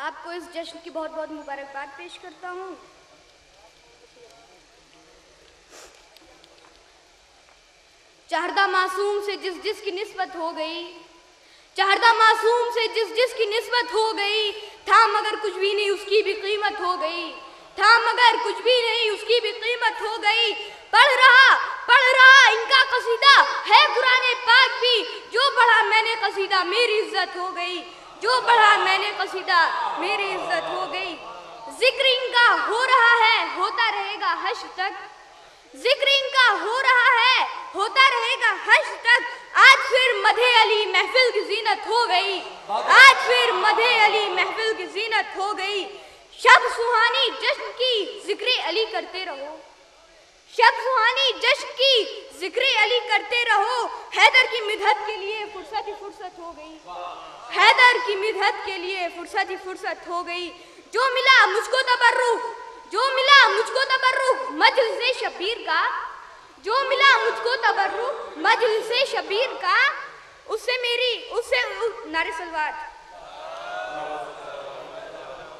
आपको इस जश्न की बहुत बहुत मुबारकबाद पेश करता हूँ। चाहरदा मासूम से जिस जिस की निस्बत हो गई, चाहरदा मासूम से जिस जिस की निस्बत हो गई, था मगर कुछ भी नहीं उसकी भी कीमत हो गई, था मगर कुछ भी नहीं उसकी भी कीमत हो गई। पढ़ रहा इनका कसीदा है कुरान पाक भी, जो पढ़ा मैंने कसीदा मेरी इज्जत हो गई, जो पढ़ा मैंने कसीदा मेरी इज्जत हो गई। जिक्र इनका हो रहा है होता रहेगा हश्र तक, जिक्र इनका हो रहा है होता रहेगा हश्र तक। आज फिर मधे अली महफिल की जीनत हो गई, आज फिर मधे अली महफिल की जीनत हो गई। शब सुहानी जश्न की जिक्र अली करते रहो, शब सुहानी जश्न की जिक्र अली करते रहो। हैदर की मिदहत के लिए फुर्सत ही फुर्सत हो गई, हैदर की मिदहत के लिए फुर्सत ही फुर्सत हो गई। जो मिला मुझको तबर्रुक, जो मिला मुझको तबर्रुक मजलिसे शबीर का, जो मिला मुझको तबर्रुक मजलिसे शबीर का, उससे नारे सलवात,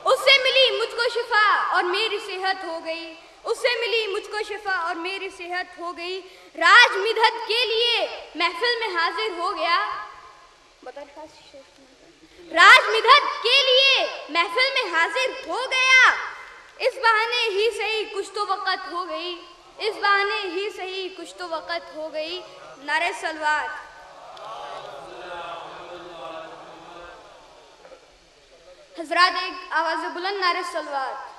उससे मिली मुझको शिफा और मेरी सेहत हो गई, उससे मिली मुझको शिफा और मेरी सेहत हो गई। राज मिदहत के लिए महफिल में हाजिर हो गया, राज मिदहत के लिए महफिल में हाजिर हो गया। इस बहाने ही सही कुछ तो वक़्त हो गई, इस बहाने ही सही कुछ तो वक़्त हो गई। नारे सलवात। हजरात एक आवाज़ बुलंद नारे सलवात।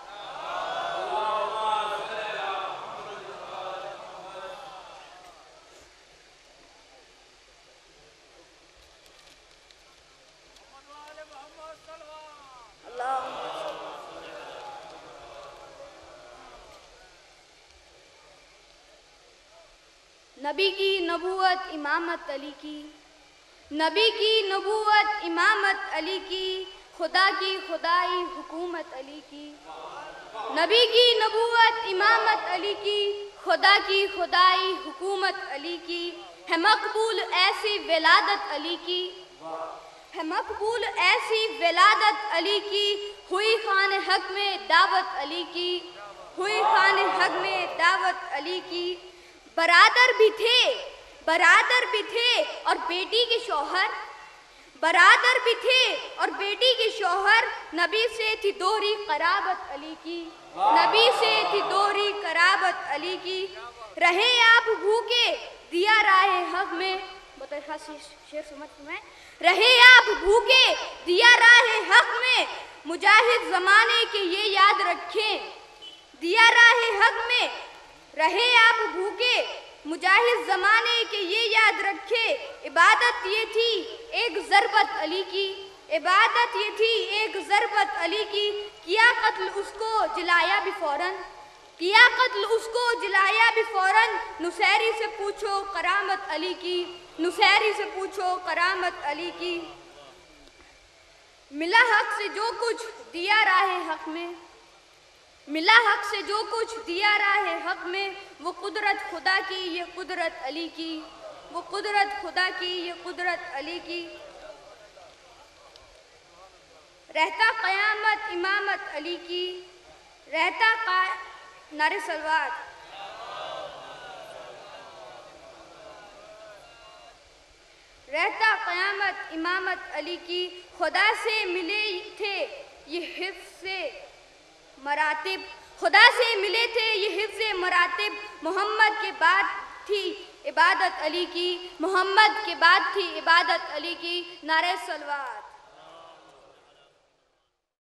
नबी की नबूवत इमामत अली की, नबी की नबूवत इमामत अली की, खुदा की खुदाई हुकूमत अली की। नबी की नबूवत इमामत अली की, खुदा की खुदाई हुकूमत अली की। है मकबूल ऐसी विलादत अली की, है मकबूल ऐसी विलादत अली की। हुई खान हक में दावत अली की, हुई खान हक में दावत अली की। बरादर भी थे, बरादर भी थे और बेटी के शौहर, बरादर भी थे और बेटी के शौहर। नबी से थी दोहरी कराबत अली की, नबी से थी दोहरी कराबत अली की। रहे आप भूखे दिया राहे हक में, बताइए शेर समझ में। रहे आप भूखे दिया राहे हक में, मुजाहिद जमाने के ये याद रखें। दिया राहे हक में रहे आप भूखे, मुजाहिद जमाने के ये याद रखे। इबादत ये थी एक ज़रबत अली की, इबादत ये थी एक ज़रबत अली की। किया कत्ल उसको जलाया भी फौरन, किया कत्ल उसको जलाया भी फौरन। नुसैरी से पूछो करामत अली की, नुसैरी से पूछो करामत अली की। मिला हक से जो कुछ दिया राहे हक में, मिला हक से जो कुछ दिया राहे हक में। वो कुदरत खुदा की ये कुदरत अली की, वो कुदरत खुदा की ये कुदरत अली की। रहता क़यामत इमामत अली की, रहता नारे सलवात। रहता क़यामत इमामत अली की। खुदा से मिले थे ये हिफ्ज़ से मरातिब, खुदा से मिले थे ये हिफ्ज़ मरातिब। मोहम्मद के बाद थी इबादत अली की, मोहम्मद के बाद थी इबादत अली की। नारे सलवात।